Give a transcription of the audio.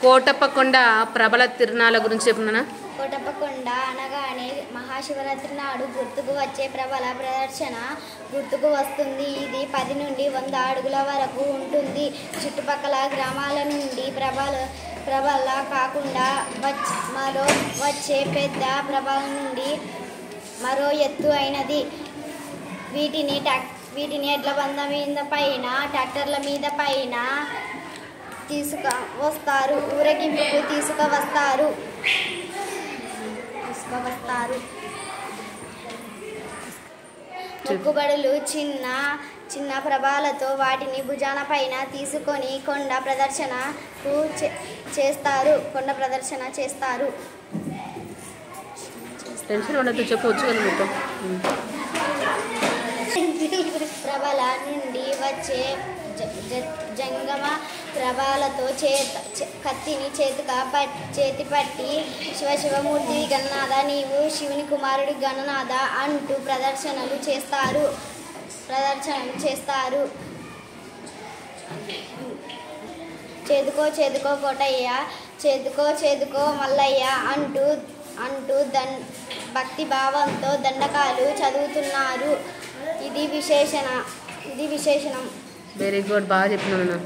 కోటప్పకొండ ప్రబల తిరునాళ్ళ గురించి చెప్పునా? కోటప్పకొండ అనగానే మహాశివరాత్రి నాడు గుర్తుకు వచ్చే ప్రబల ప్రదర్శన గుర్తుకు వస్తుంది. ఇది 10 నుండి 100 అడుగుల వరకు ఉంటుంది. చుట్టుపక్కల గ్రామాల నుండి ప్రబల కాకుండా వచ్చే పెద్ద ప్రబల నుండి మరో ఎత్తు అయినది. వీటిని ఎడ్ల బండ మీద పైన ట్రాక్టర్ల మీద పైన తీసుకువస్తారు. ఊరేగింపుకు తీసుకువస్తారు. మొక్కుబడులు చిన్న ప్రభాలతో వాటిని భుజాన పైన తీసుకొని కొండ ప్రదర్శన చేస్తారు. టెన్షన్ ఉండదు, చెప్పవచ్చు కదా మొత్తం. ప్రభల నుండి వచ్చే జంగమ ప్రభాలతో కత్తిని చేతి పట్టి శివమూర్తి గణనాథ, నీవు శివుని కుమారుడి గణనాథ అంటూ ప్రదర్శనలు చేస్తారు. చేదుకో కోటయ్య, చేదుకో మల్లయ్య అంటూ భక్తి భావంతో దండకాలు చదువుతున్నారు. ఇది విశేషణం. వెరీ గుడ్, బాగా చెప్పినాను.